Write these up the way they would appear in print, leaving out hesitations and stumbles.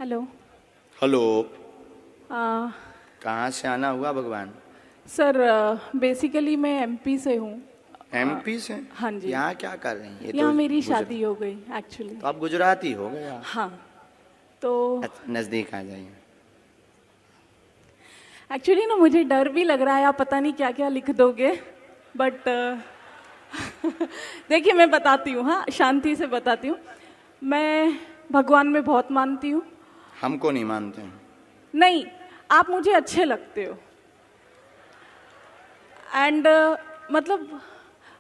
Hello. Hello. आ, कहाँ से आना हुआ भगवान? सर बेसिकली मैं एमपी से हूँ। एमपी से? हाँ जी। यहाँ क्या कर रही हैं? ये यहाँ तो मेरी शादी हो गई एक्चुअली। तो आप गुजराती हो गए आप। हाँ, तो नजदीक आ जाइए। एक्चुअली ना मुझे डर भी लग रहा है, आप पता नहीं क्या क्या लिख दोगे, बट देखिए मैं बताती हूँ, हाँ शांति से बताती हूँ। मैं भगवान में बहुत मानती हूँ। हमको नहीं मानते हैं। नहीं, आप मुझे अच्छे लगते हो एंड मतलब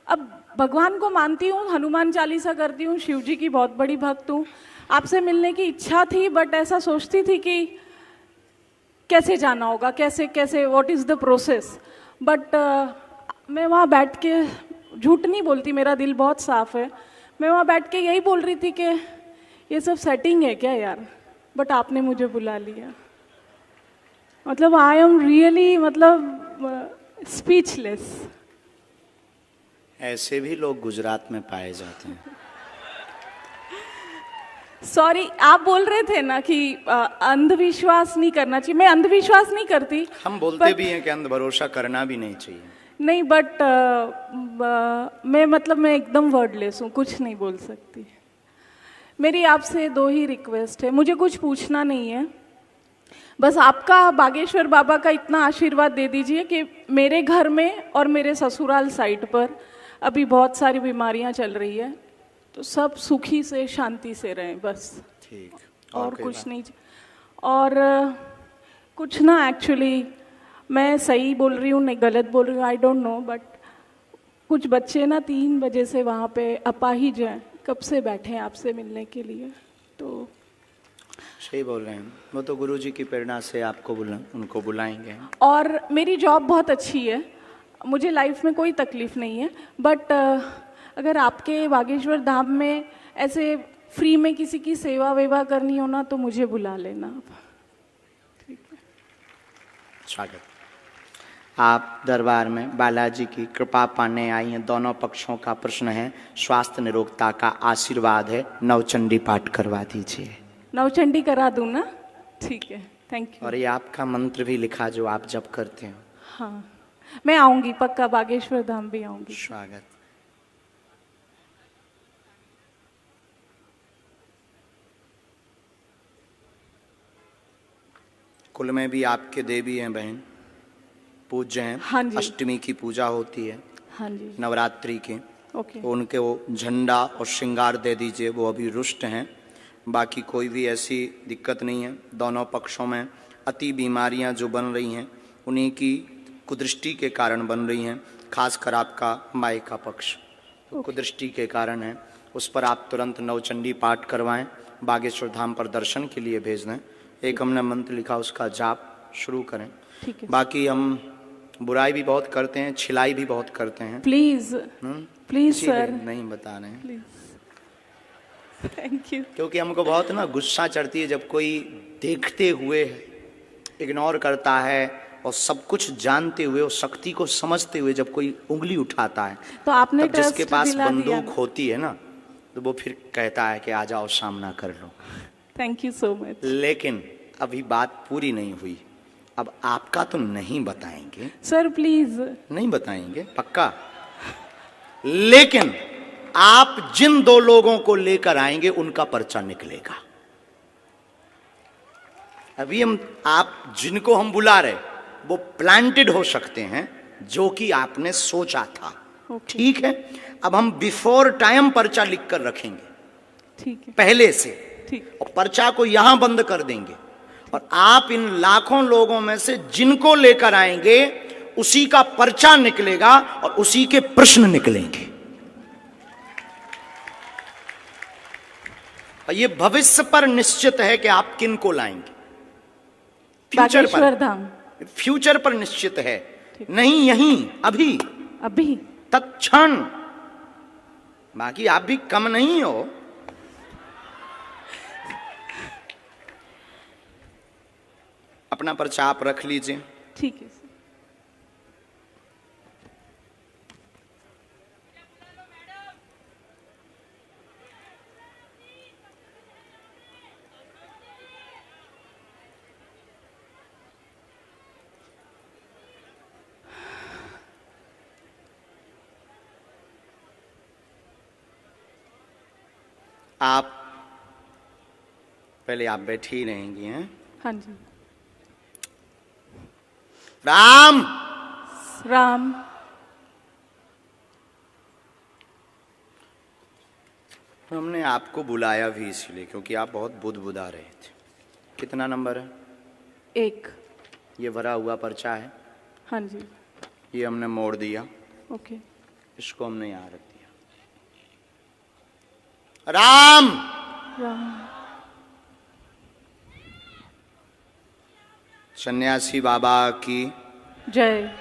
अब भगवान को मानती हूँ, हनुमान चालीसा करती हूँ, शिव जी की बहुत बड़ी भक्त हूँ। आपसे मिलने की इच्छा थी, बट ऐसा सोचती थी कि कैसे जाना होगा, कैसे कैसे what is the process. But मैं वहाँ बैठ के झूठ नहीं बोलती, मेरा दिल बहुत साफ है। मैं वहाँ बैठ के यही बोल रही थी कि ये सब सेटिंग है क्या यार, बट आपने मुझे बुला लिया। मतलब आई एम रियली मतलब स्पीचलेस। ऐसे भी लोग गुजरात में पाए जाते हैं। सॉरी, आप बोल रहे थे ना कि अंधविश्वास नहीं करना चाहिए। मैं अंधविश्वास नहीं करती। हम बोलते but, भी हैं कि अंध भरोसा करना भी नहीं चाहिए। नहीं, बट मैं मतलब मैं एकदम वर्डलेस हूँ, कुछ नहीं बोल सकती। मेरी आपसे दो ही रिक्वेस्ट है, मुझे कुछ पूछना नहीं है, बस आपका बागेश्वर बाबा का इतना आशीर्वाद दे दीजिए कि मेरे घर में और मेरे ससुराल साइड पर अभी बहुत सारी बीमारियां चल रही है, तो सब सुखी से शांति से रहें बस। ठीक। और कोई कुछ बात? नहीं। और कुछ ना, एक्चुअली मैं सही बोल रही हूँ नहीं गलत बोल रही हूँ, आई डोंट नो, बट कुछ बच्चे ना 3 बजे से वहाँ पे अपाहिज हैं, कब से बैठे हैं आपसे मिलने के लिए। तो सही बोल रहे हैं, वो तो गुरुजी की प्रेरणा से आपको उनको बुलाएंगे। और मेरी जॉब बहुत अच्छी है, मुझे लाइफ में कोई तकलीफ नहीं है, बट अगर आपके बागेश्वर धाम में ऐसे फ्री में किसी की सेवा वेवा करनी हो ना, तो मुझे बुला लेना आप। ठीक है। स्वागत। आप दरबार में बालाजी की कृपा पाने आई हैं। दोनों पक्षों का प्रश्न है, स्वास्थ्य निरोगता का आशीर्वाद है। नवचंडी पाठ करवा दीजिए। नवचंडी करा दूँ ना? ठीक है, थैंक यू। और ये आपका मंत्र भी लिखा जो आप जप करते हो। हाँ, मैं आऊँगी पक्का, बागेश्वर धाम भी आऊँगी। स्वागत। कुल में भी आपके देवी हैं बहन, पूज्य हैं। हाँ जी। अष्टमी की पूजा होती है, हाँ जी। नवरात्रि की। ओके। तो उनके वो झंडा और श्रृंगार दे दीजिए, वो अभी रुष्ट हैं। बाकी कोई भी ऐसी दिक्कत नहीं है। दोनों पक्षों में अति बीमारियां जो बन रही हैं, उन्हीं की कुदृष्टि के कारण बन रही हैं। खासकर आपका माई का पक्ष तो कुदृष्टि के कारण है। उस पर आप तुरंत नवचंडी पाठ करवाएं, बागेश्वर धाम पर दर्शन के लिए भेज दें। एक हमने मंत्र लिखा, उसका जाप शुरू करें। ठीक है। बाकी हम बुराई भी बहुत करते हैं, छिलाई भी बहुत करते हैं। प्लीज प्लीज इसीलिए सर, नहीं बता रहे हैं। प्लीज। Thank you. क्योंकि हमको बहुत ना गुस्सा चढ़ती है जब कोई देखते हुए इग्नोर करता है, और सब कुछ जानते हुए और शक्ति को समझते हुए जब कोई उंगली उठाता है, तो आपने तब जिसके ट्रस्ट पास दिला दिया। बंदूक होती है ना, तो वो फिर कहता है कि आ जाओ सामना कर लो। Thank you so much. लेकिन अभी बात पूरी नहीं हुई। अब आपका तो नहीं बताएंगे सर प्लीज। नहीं बताएंगे पक्का, लेकिन आप जिन 2 लोगों को लेकर आएंगे उनका पर्चा निकलेगा। अभी आप जिनको हम बुला रहे वो प्लांटेड हो सकते हैं, जो कि आपने सोचा था। ओके। ठीक है, अब हम बिफोर टाइम पर्चा लिख कर रखेंगे, ठीक है। पहले से, ठीक। और पर्चा को यहां बंद कर देंगे। और आप इन लाखों लोगों में से जिनको लेकर आएंगे उसी का पर्चा निकलेगा और उसी के प्रश्न निकलेंगे। और ये भविष्य पर निश्चित है कि आप किन को लाएंगे। फ्यूचर बागेश्वर पर, धाम। फ्यूचर पर निश्चित है, नहीं यहीं अभी अभी तत्क्षण। बाकी आप भी कम नहीं हो। अपना पर्चा आप रख लीजिए। ठीक है सर। आप पहले आप बैठी ही रहेंगी हैं। हाँ जी। राम राम। हमने आपको बुलाया भी इसलिए क्योंकि आप बहुत बुदबुदा रहे थे। कितना नंबर है? 1। ये भरा हुआ पर्चा है। हाँ जी। ये हमने मोड़ दिया। ओके। इसको हमने यहाँ रख दिया। राम राम। सन्यासी बाबा की जय।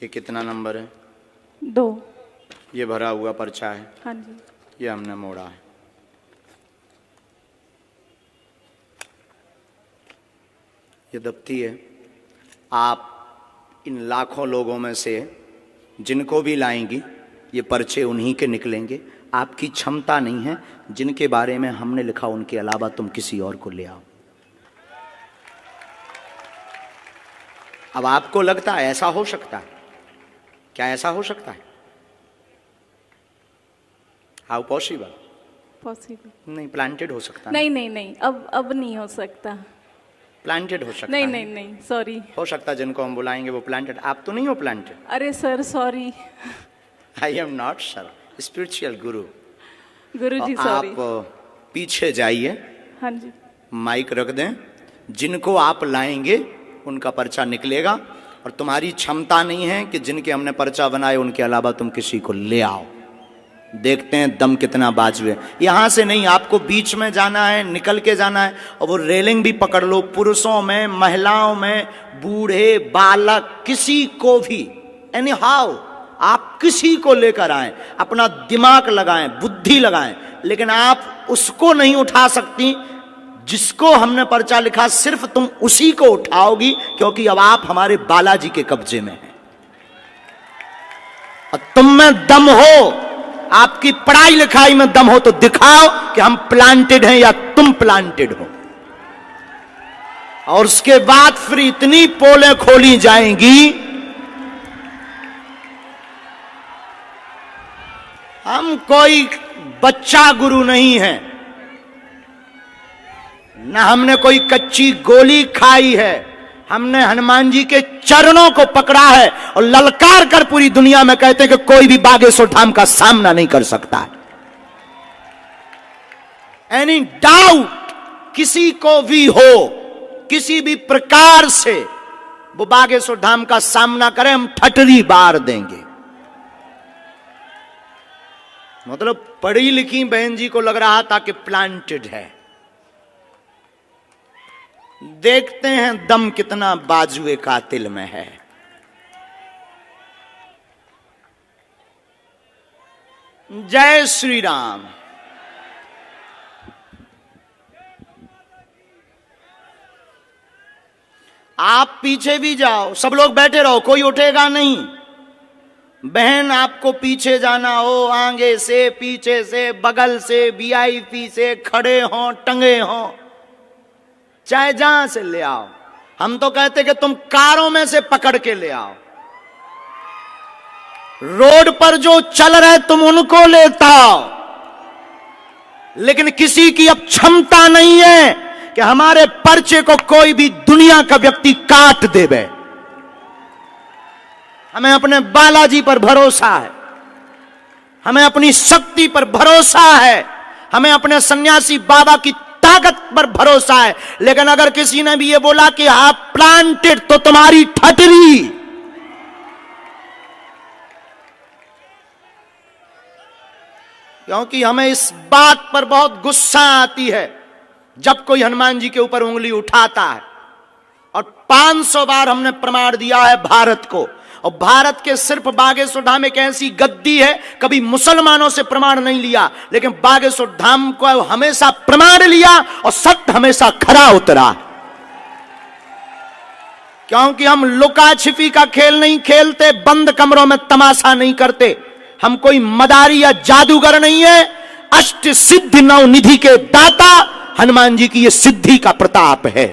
ये कितना नंबर है? 2। ये भरा हुआ पर्चा है। हाँ जी। ये हमने मोड़ा है। ये दफ्ती है। आप इन लाखों लोगों में से जिनको भी लाएंगी ये पर्चे उन्हीं के निकलेंगे। आपकी क्षमता नहीं है। जिनके बारे में हमने लिखा उनके अलावा तुम किसी और को ले आओ। अब आपको लगता है ऐसा हो सकता है? क्या ऐसा हो सकता है? How possible? पॉसिबल नहीं, प्लांटेड हो सकता है। नहीं नहीं नहीं, अब नहीं हो सकता। प्लांटेड हो सकता नहीं है। नहीं नहीं, सॉरी। हो सकता है जिनको हम बुलाएंगे वो प्लांटेड। आप तो नहीं हो प्लांटेड। अरे sir sorry. I am not sir, spiritual Guru. Guruji sorry. आप पीछे जाइए, हाँ जी। माइक रख दें। जिनको आप लाएंगे उनका पर्चा निकलेगा और तुम्हारी क्षमता नहीं है कि जिनके हमने पर्चा बनाए उनके अलावा तुम किसी को ले आओ। देखते हैं दम कितना बाजुए। यहां से नहीं, आपको बीच में जाना है, निकल के जाना है और वो रेलिंग भी पकड़ लो। पुरुषों में, महिलाओं में, बूढ़े, बालक, किसी को भी, एनी हाउ आप किसी को लेकर आए, अपना दिमाग लगाएं, बुद्धि लगाएं, लेकिन आप उसको नहीं उठा सकती जिसको हमने पर्चा लिखा। सिर्फ तुम उसी को उठाओगी क्योंकि अब आप हमारे बालाजी के कब्जे में हैं और तुम में दम हो। आपकी पढ़ाई लिखाई में दम हो तो दिखाओ कि हम प्लांटेड हैं या तुम प्लांटेड हो। और उसके बाद फिर इतनी पोलें खोली जाएंगी। हम कोई बच्चा गुरु नहीं है, ना हमने कोई कच्ची गोली खाई है। हमने हनुमान जी के चरणों को पकड़ा है और ललकार कर पूरी दुनिया में कहते हैं कि कोई भी बागेश्वर धाम का सामना नहीं कर सकता है। एनी डाउट किसी को भी हो, किसी भी प्रकार से वो बागेश्वर धाम का सामना करे, हम ठटरी बार देंगे। मतलब पढ़ी लिखी बहन जी को लग रहा था कि प्लांटेड है। देखते हैं दम कितना बाजुए कातिल में है। जय श्री राम। आप पीछे भी जाओ, सब लोग बैठे रहो, कोई उठेगा नहीं। बहन आपको पीछे जाना हो, आगे से, पीछे से, बगल से, वीआईपी से, खड़े हो, टंगे हो, चाहे जहां से ले आओ। हम तो कहते कि तुम कारों में से पकड़ के ले आओ। रोड पर जो चल रहे तुम उनको लेता आओ, लेकिन किसी की अब क्षमता नहीं है कि हमारे पर्चे को कोई भी दुनिया का व्यक्ति काट देवे। हमें अपने बालाजी पर भरोसा है, हमें अपनी शक्ति पर भरोसा है, हमें अपने सन्यासी बाबा की ताकत पर भरोसा है। लेकिन अगर किसी ने भी ये बोला कि आप प्लांटेड, तो तुम्हारी ठटरी। क्योंकि हमें इस बात पर बहुत गुस्सा आती है जब कोई हनुमान जी के ऊपर उंगली उठाता है। और 500 बार हमने प्रमाण दिया है भारत को, और भारत के सिर्फ बागेश्वर धाम एक ऐसी गद्दी है, कभी मुसलमानों से प्रमाण नहीं लिया, लेकिन बागेश्वर धाम को हमेशा प्रमाण लिया और सत्य हमेशा खरा उतरा। क्योंकि हम लुका छिपी का खेल नहीं खेलते, बंद कमरों में तमाशा नहीं करते, हम कोई मदारी या जादूगर नहीं है। अष्ट सिद्धि नव निधि के दाता हनुमान जी की यह सिद्धि का प्रताप है।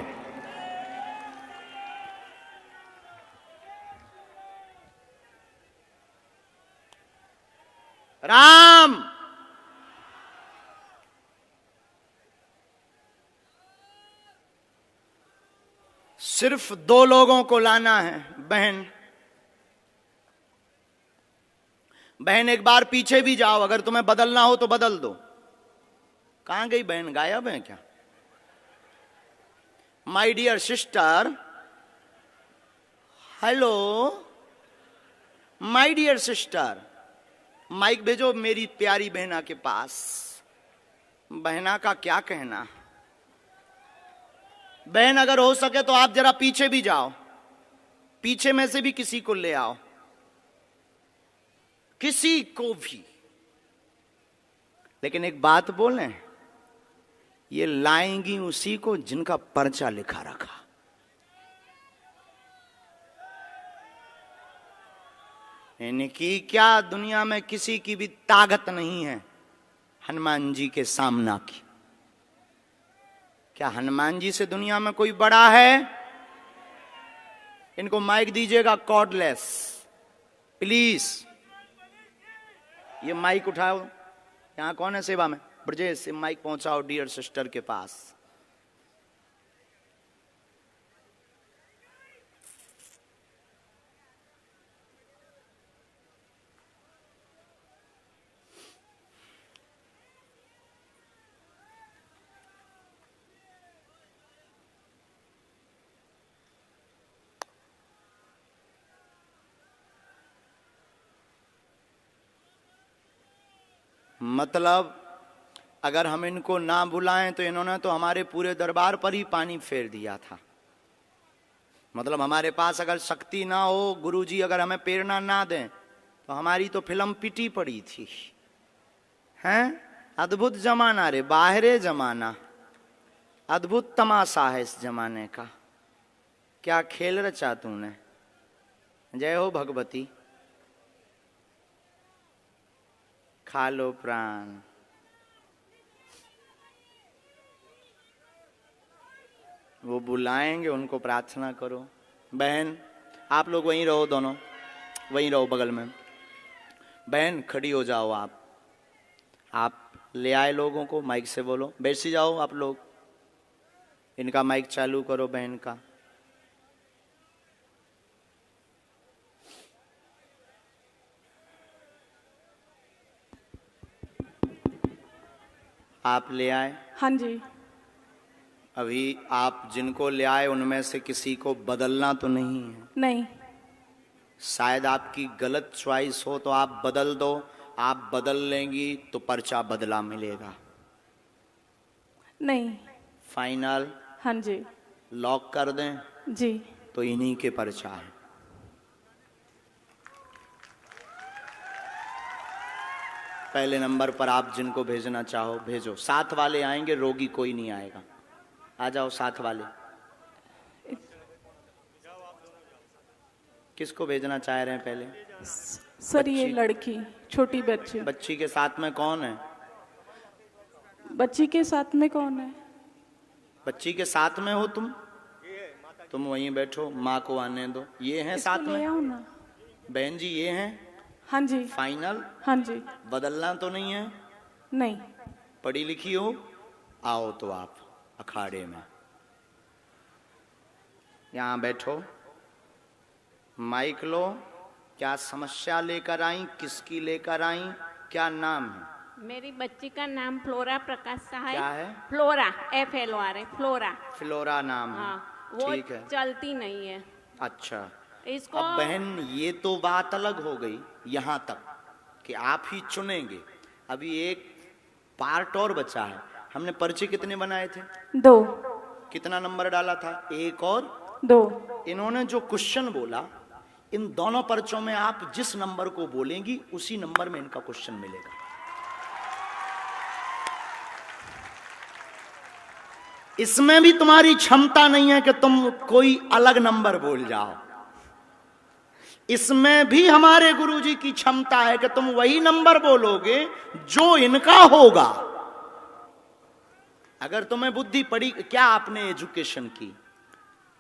राम सिर्फ दो लोगों को लाना है। बहन बहन एक बार पीछे भी जाओ, अगर तुम्हें बदलना हो तो बदल दो। कहां गई बहन, गायब है क्या? My dear sister, hello my dear sister, mic भेजो मेरी प्यारी बहना के पास। बहना का क्या कहना। बहन अगर हो सके तो आप जरा पीछे भी जाओ, पीछे में से भी किसी को ले आओ, किसी को भी। लेकिन एक बात बोलें, ये लाएंगी उसी को जिनका पर्चा लिखा रखा। इनकी क्या दुनिया में किसी की भी ताकत नहीं है हनुमान जी के सामना की। क्या हनुमान जी से दुनिया में कोई बड़ा है? इनको माइक दीजिएगा कॉर्डलेस प्लीज। ये माइक उठाओ, यहां कौन है सेवा में? ब्रजेश से माइक पहुंचाओ डियर सिस्टर के पास। मतलब अगर हम इनको ना बुलाएं तो इन्होंने तो हमारे पूरे दरबार पर ही पानी फेर दिया था। मतलब हमारे पास अगर शक्ति ना हो, गुरुजी अगर हमें प्रेरणा ना दें तो हमारी तो फिल्म पिटी पड़ी थी। हैं? अद्भुत जमाना रे, बाहरे जमाना, अद्भुत तमाशा है इस जमाने का। क्या खेल रचा तूने। जय हो भगवती। खा लो प्राण। वो बुलाएंगे, उनको प्रार्थना करो। बहन आप लोग वहीं रहो, दोनों वहीं रहो बगल में। बहन खड़ी हो जाओ। आप ले आए लोगों को, माइक से बोलो। बैठ जाओ आप लोग, इनका माइक चालू करो बहन का। आप ले आए? हाँ जी। अभी आप जिनको ले आए उनमें से किसी को बदलना तो नहीं है? नहीं। शायद आपकी गलत चॉइस हो तो आप बदल दो। आप बदल लेंगी तो पर्चा बदला मिलेगा। नहीं। फाइनल? हाँ जी। लॉक कर दें? जी। तो इन्हीं के पर्चा है। पहले नंबर पर आप जिनको भेजना चाहो भेजो। साथ वाले आएंगे, रोगी कोई नहीं आएगा। आ जाओ साथ वाले। किसको भेजना चाह रहे हैं पहले? सर ये लड़की, छोटी बच्ची। बच्ची के साथ में कौन है? बच्ची के साथ में कौन है? बच्ची के साथ में हो तुम वहीं बैठो, माँ को आने दो। ये हैं साथ में? आओ ना। बहन जी ये हैं? हाँ जी। फाइनल? हाँ जी। बदलना तो नहीं है? नहीं। पढ़ी लिखी हो? आओ तो आप अखाड़े में यहां बैठो। माइक लो। क्या समस्या लेकर आई? किसकी लेकर आई? क्या नाम है? मेरी बच्ची का नाम फ्लोरा प्रकाश सहाय। क्या है? Flora, FLORA, flora. फ्लोरा नाम है। हाँ, वो ठीक है। चलती नहीं है अच्छा। इसको। अब बहन ये तो बात अलग हो गई यहाँ तक कि आप ही चुनेंगे। अभी एक पार्ट और बचा है। हमने पर्चे कितने बनाए थे? 2। कितना नंबर डाला था? 1 और 2। इन्होंने जो क्वेश्चन बोला, इन दोनों पर्चों में आप जिस नंबर को बोलेंगी उसी नंबर में इनका क्वेश्चन मिलेगा। इसमें भी तुम्हारी क्षमता नहीं है कि तुम कोई अलग नंबर बोल जाओ। इसमें भी हमारे गुरुजी की क्षमता है कि तुम वही नंबर बोलोगे जो इनका होगा। अगर तुम्हें बुद्धि पड़ी, क्या आपने एजुकेशन की?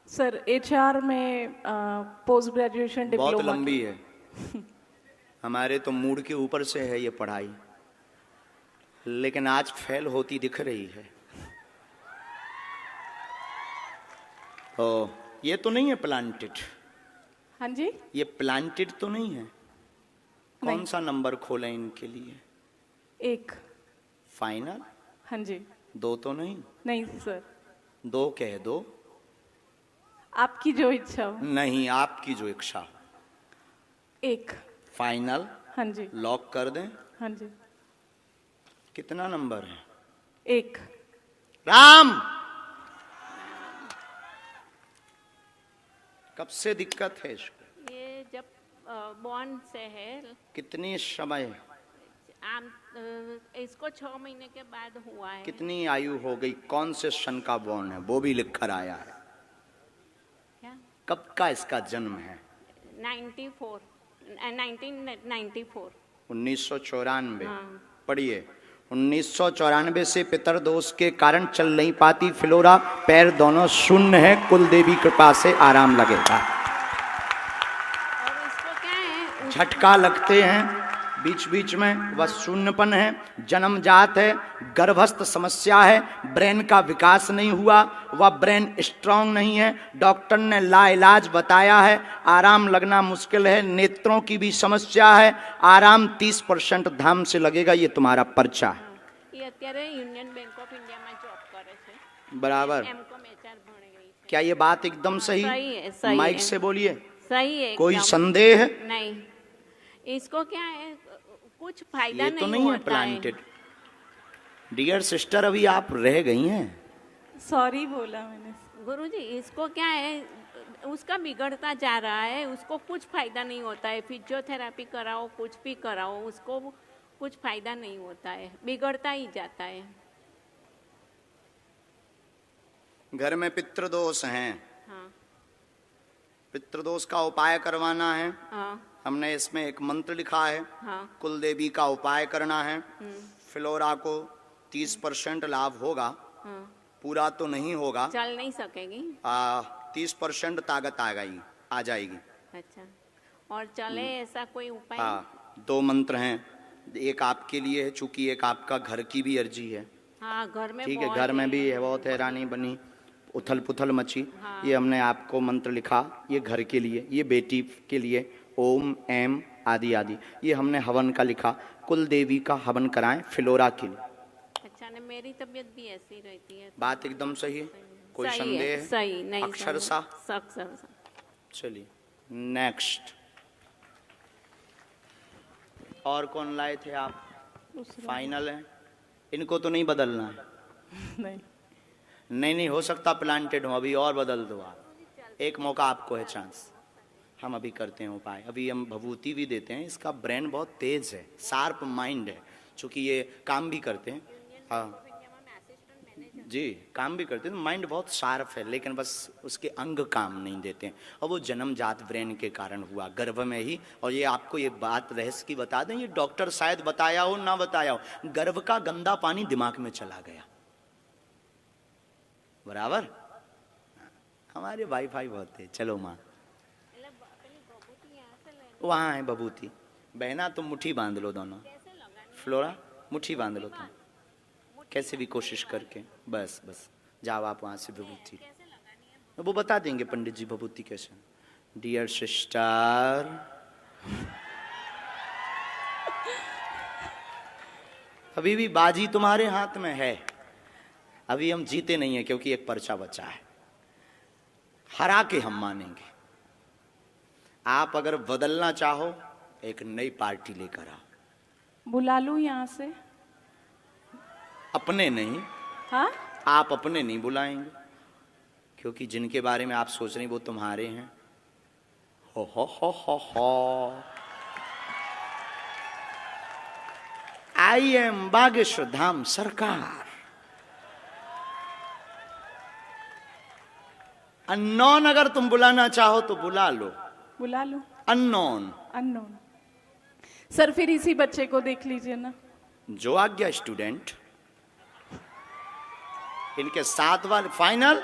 सर HR में पोस्ट ग्रेजुएशन बहुत डिप्लोमा लंबी है। हमारे तो मूड के ऊपर से है ये पढ़ाई, लेकिन आज फेल होती दिख रही है। ओ, ये तो नहीं है प्लांटेड? हाँ जी, ये प्लांटेड तो नहीं है? कौन नहीं। सा नंबर खोलें इनके लिए? 1। फाइनल? हाँ जी। 2 तो नहीं? नहीं सर, 2 कह दो। आपकी जो इच्छा हो। नहीं, आपकी जो इच्छा हो। 1। फाइनल? हाँ जी। लॉक कर दें? हाँ जी। कितना नंबर है? 1। राम, कब से दिक्कत है इसको? ये जब बॉर्न से है। कितनी समय? इसको 6 महीने के बाद हुआ है। कितनी आयु हो गई? कौन से सन का बॉर्न है? वो भी लिख कर आया है। क्या? कब का इसका जन्म है? 1994। 1994। हाँ। पढ़िए। 1994 से पितर दोष के कारण चल नहीं पाती फ्लोरा, पैर दोनों शून्य है, कुल देवी कृपा से आराम लगेगा। और इसको क्या है? झटका लगते हैं बीच बीच में, वह शून्यपन है, जन्मजात है, गर्भस्थ समस्या है, ब्रेन का विकास नहीं हुआ, वह ब्रेन स्ट्रांग नहीं है। डॉक्टर ने लाइलाज बताया है, आराम लगना मुश्किल है। नेत्रों की भी समस्या है, आराम 30% धाम से लगेगा। ये तुम्हारा पर्चा है। ये અત્યારે યુનિયન બેંક ઓફ ઇન્ડિયામાં જોબ કરે છે। बराबर। એમકોમ HR ભણી ગઈ છે। क्या ये बात एकदम सही? सही है, सही माइक है। से बोलिए। सही है कोई एकदम। संदेह? नहीं। इसको क्या है, कुछ फायदा ये नहीं तो नहीं है होता प्लांटेड। डियर सिस्टर, अभी आप रह गई हैं। सॉरी बोला मैंने। गुरुजी, इसको क्या है, उसका बिगड़ता जा रहा है, उसको कुछ फायदा नहीं होता है। फिजियोथेरेपी कराओ, कुछ भी कराओ, उसको कुछ फायदा नहीं होता है, बिगड़ता ही जाता है। घर में पितृदोष हैं, हाँ। पितृदोष का उपाय करवाना है। हाँ। हमने इसमें एक मंत्र लिखा है, हाँ। कुल देवी का उपाय करना है। फ्लोरा को 30% लाभ होगा, हाँ। पूरा तो नहीं होगा। चल नहीं सकेगी। 30% ताकत आ जाएगी। अच्छा, और चले ऐसा कोई उपाय? हाँ, 2 मंत्र हैं, एक आपके लिए है, चूंकि एक आपका घर की भी अर्जी है। हाँ, घर में ठीक है, बहुत घर में भी है, बहुत हैरानी बनी, उथल पुथल मची। हाँ। ये हमने आपको मंत्र लिखा, ये घर के लिए, ये बेटी के लिए, ओम एम आदि आदि। ये हमने हवन का लिखा, कुल देवी का हवन कराएं फ्लोरा के लिए। अच्छा, ने मेरी तबीयत भी ऐसी रहती है। बात एकदम सही है, कोई सही संदेह है, है? सही नहीं, अक्षर सही। सा। अक्षर सा। चलिए नेक्स्ट। और कौन लाए थे आप? फाइनल है, इनको तो नहीं बदलना है। नहीं। नहीं, हो सकता प्लांटेड हो, अभी और बदल दो आप। एक मौका आपको है, चांस। हम अभी करते हैं उपाय, अभी हम भभूति भी देते हैं। इसका ब्रेन बहुत तेज है, शार्प माइंड है, चूंकि ये काम भी करते हैं। हाँ जी, काम भी करते हैं, तो माइंड बहुत शार्प है, लेकिन बस उसके अंग काम नहीं देते हैं। और वो जन्मजात ब्रेन के कारण हुआ, गर्भ में ही। और ये आपको ये बात रहस्य की बता दें, ये डॉक्टर शायद बताया हो ना बताया हो, गर्भ का गंदा पानी दिमाग में चला गया। बराबर। हमारे वाईफाई बहुत है। चलो माँ, वहाँ है बबूती। बहना तुम मुट्ठी बांध लो दोनों। फ्लोरा मुट्ठी बांध लो तुम, कैसे भी कोशिश करके। बस बस जाओ आप वहाँ से बबूती, वो बता देंगे पंडित जी बबूती कैसे। डियर सिस्टर, अभी भी बाजी तुम्हारे हाथ में है। अभी हम जीते नहीं है, क्योंकि एक पर्चा बचा है, हरा के हम मानेंगे। आप अगर बदलना चाहो, एक नई पार्टी लेकर आओ। बुला लूं यहाँ से? अपने नहीं। हाँ, आप अपने नहीं बुलाएंगे, क्योंकि जिनके बारे में आप सोच रहे हैं वो तुम्हारे हैं। हो। आई एम बागेश्वर धाम सरकार। अननोन अगर तुम बुलाना चाहो तो बुला लो, बुला लो। अननोन। अननोन। सर फिर इसी बच्चे को देख लीजिए ना। जो आज्ञा स्टूडेंट। इनके साथ वाले फाइनल,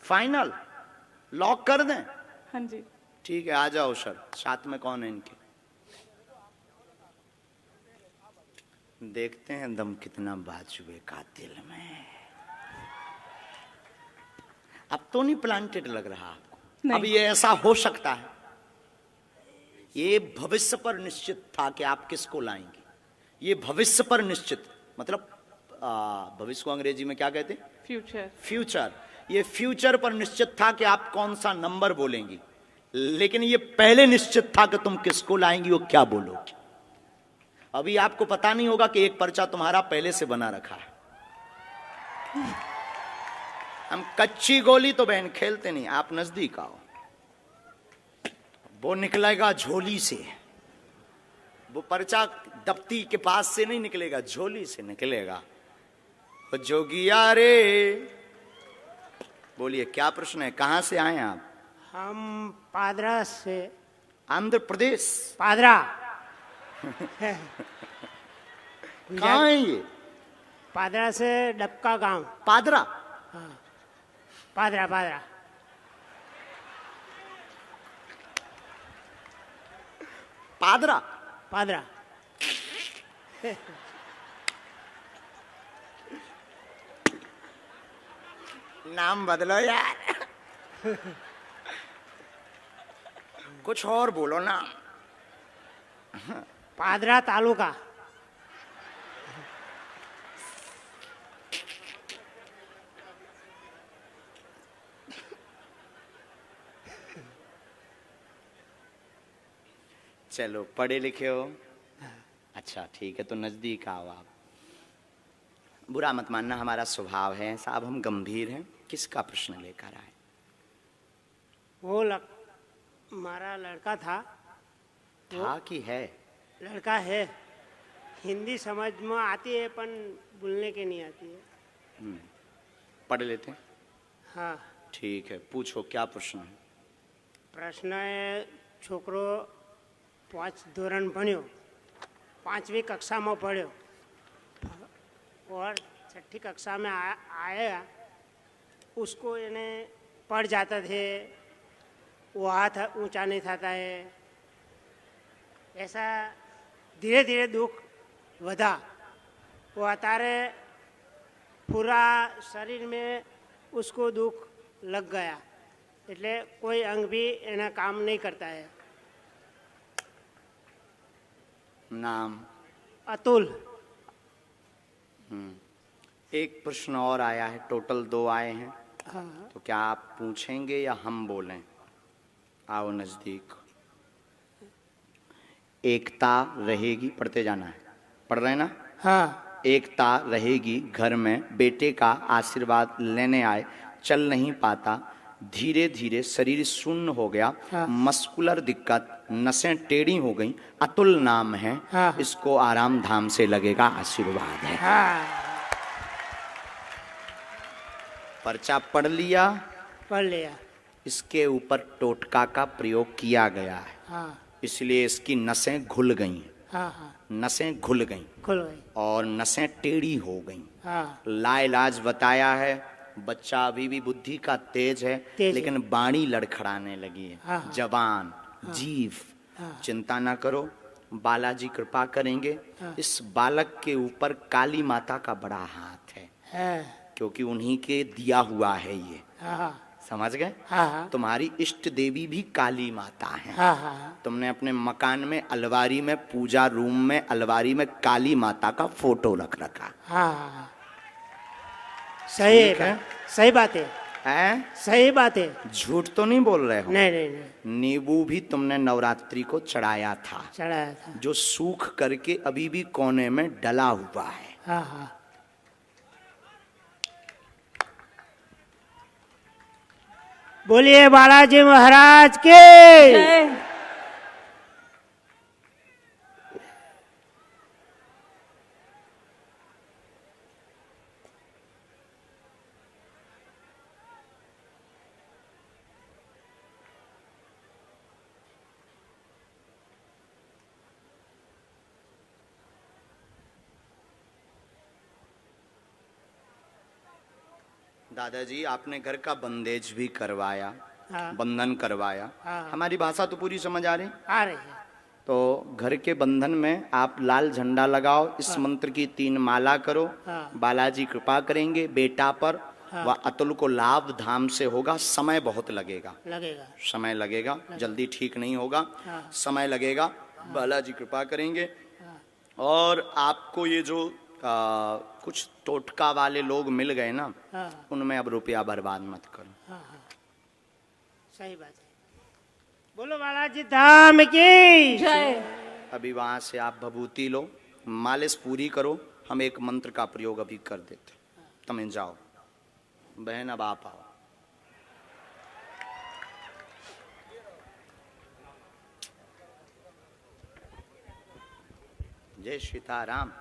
फाइनल लॉक कर दें। हाँ जी। ठीक है, आ जाओ सर। साथ में कौन है इनके? देखते हैं दम कितना बाजुए का दिल में। अब तो नहीं प्लांटेड लग रहा आपको? नहीं। अब ये ऐसा हो सकता है, ये भविष्य पर निश्चित था कि आप किसको लाएंगे। ये भविष्य पर निश्चित, मतलब भविष्य को अंग्रेजी में क्या कहते हैं? फ्यूचर। फ्यूचर। ये फ्यूचर पर निश्चित था कि आप कौन सा नंबर बोलेंगी, लेकिन ये पहले निश्चित था कि तुम किसको लाएंगी, वो क्या बोलोगी। अभी आपको पता नहीं होगा कि एक पर्चा तुम्हारा पहले से बना रखा है। हम कच्ची गोली तो बहन खेलते नहीं, आप नजदीक आओ। वो निकलेगा झोली से, वो पर्चा दफ्ती के पास से नहीं निकलेगा, झोली से निकलेगा। वो जोगिया रे, बोलिए क्या प्रश्न है, कहां से आए आप? हम पादरा से। आंध्र प्रदेश? पादरा। कहाँ है ये? पादरा से डबका गांव। पादरा? पादरा पादरा। पादरा? पादरा। नाम बदलो यार। कुछ और बोलो ना। पादरा तालुका। चलो पढ़े लिखे हो, अच्छा ठीक है, तो नजदीक आओ आप। बुरा मत मानना, हमारा स्वभाव है साहब, हम गंभीर हैं। किसका प्रश्न लेकर आए? वो हमारा लड़का था। था कि है? लड़का है। हिंदी समझ में आती है पर बोलने के नहीं आती है। पढ़ लेते हैं। हाँ। ठीक है, पूछो क्या प्रश्न है। प्रश्न है, छोकरो 5 ધોરણ ભણ્યો, 5वीं कक्षा में पढ़्यो और 6ठी कक्षा में आया, उसको इन्हें पढ़ जाता थे, वो हाथ ऊंचा नहीं था है, ऐसा धीरे धीरे दुख वधा। वो अतारे पूरा शरीर में उसको दुख लग गया, એટલે कोई अंग भी एना काम नहीं करता है। नाम? अतुल। एक प्रश्न और आया है, टोटल 2 आए हैं। हाँ। तो क्या आप पूछेंगे या हम बोलें? आओ नजदीक। एकता रहेगी, पढ़ते जाना है, पढ़ रहे हैं ना? हाँ। एकता रहेगी घर में, बेटे का आशीर्वाद लेने आए, चल नहीं पाता, धीरे धीरे शरीर शून्य हो गया। हाँ। मस्कुलर दिक्कत, नसें टेढ़ी हो गई। अतुल नाम है। हाँ। इसको आराम धाम से लगेगा, आशीर्वाद है। हाँ। पर्चा पढ़ लिया, पढ़ लिया। इसके ऊपर टोटका का प्रयोग किया गया है। हाँ। इसलिए इसकी नसें घुल गई, हाँ। हाँ। नसें घुल गई खुल गई। और नसें टेढ़ी हो गई। हाँ। लाइलाज बताया है, बच्चा अभी भी बुद्धि का तेज है, तेज लेकिन है। बाणी लड़खड़ाने लगी है। हाँ। जवान, जीव। हाँ। चिंता ना करो, बालाजी कृपा करेंगे। हाँ। इस बालक के ऊपर काली माता का बड़ा हाथ है, क्योंकि उन्हीं के दिया हुआ है ये। हाँ। समझ गए? हाँ। तुम्हारी इष्ट देवी भी काली माता है। हाँ। हाँ। तुमने अपने मकान में अलमारी में, पूजा रूम में अलमारी में काली माता का फोटो रख रखा हाँ। सही ठीक है। है, सही बात है। है? सही बात है। झूठ तो नहीं बोल रहे हो? नहीं नहीं नहीं, नींबू भी तुमने नवरात्रि को चढ़ाया था, चढ़ाया था। जो सूख करके अभी भी कोने में डला हुआ है। हाँ। हाँ। बोलिए बालाजी महाराज के। जय। दादाजी आपने घर का बंदेज भी करवाया, हाँ। बंधन करवाया। हाँ। हमारी भाषा तो पूरी समझ आ रही। आ रही है। तो घर के बंधन में आप लाल झंडा लगाओ, इस मंत्र की 3 माला करो, हाँ। बालाजी कृपा करेंगे बेटा पर, हाँ। वह अतुल को लाभ धाम से होगा। समय बहुत लगेगा, लगेगा। समय लगेगा, जल्दी ठीक नहीं होगा, हाँ। समय लगेगा। बालाजी कृपा करेंगे। और आपको ये जो कुछ टोटका वाले लोग मिल गए ना, हाँ। उनमें अब रुपया बर्बाद मत करो। हाँ हाँ, सही बात है। बोलो बालाजी धाम की जय। अभी वहां से आप भभूति लो, मालिश पूरी करो, हम एक मंत्र का प्रयोग अभी कर देते। तुम जाओ बहन, अब आप आओ। जय सीताराम।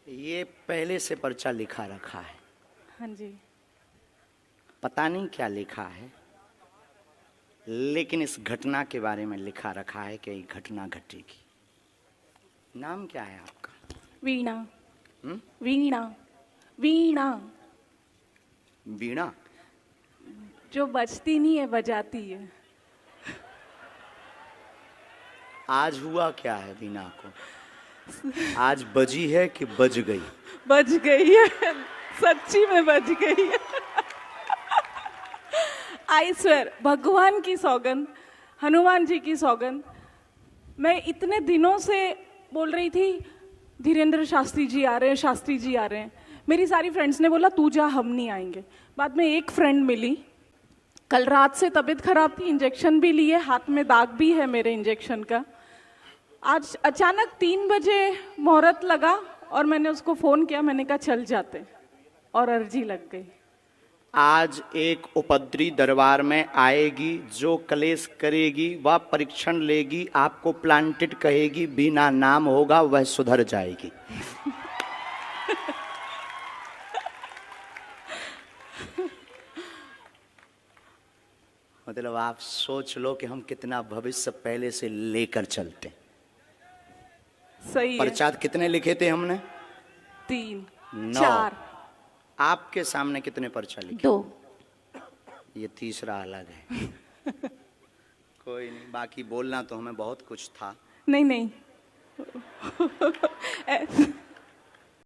ये पहले से पर्चा लिखा रखा है, हाँ जी। पता नहीं क्या लिखा है, लेकिन इस घटना के बारे में लिखा रखा है कि ये घटना घटेगी। नाम क्या है आपका? वीणा। हम्म? वीणा। वीणा वीणा। जो बजती नहीं है, बजाती है। आज हुआ क्या है वीणा को? आज बजी है कि बज गई? बज गई है, सच्ची में बज गई है। आई स्वेर, भगवान की सौगंध, हनुमान जी की सौगंध। मैं इतने दिनों से बोल रही थी धीरेन्द्र शास्त्री जी आ रहे हैं, शास्त्री जी आ रहे हैं। मेरी सारी फ्रेंड्स ने बोला तू जा, हम नहीं आएंगे। बाद में एक फ्रेंड मिली, कल रात से तबीयत खराब थी, इंजेक्शन भी लिए, हाथ में दाग भी है मेरे इंजेक्शन का। आज अचानक 3 बजे मुहूर्त लगा और मैंने उसको फ़ोन किया, मैंने कहा चल जाते, और अर्जी लग गई। आज एक उपद्री दरबार में आएगी, जो कलेश करेगी वह परीक्षण लेगी, आपको प्लांटेड कहेगी, बिना नाम होगा वह सुधर जाएगी। मतलब आप सोच लो कि हम कितना भविष्य पहले से लेकर चलते हैं। सही है। पर्चा कितने लिखे थे हमने? 3 9। 4 आपके सामने कितने पर्चा लिखे? 2। ये तीसरा अलग है। कोई नहीं, बाकी बोलना तो हमें बहुत कुछ था। नहीं नहीं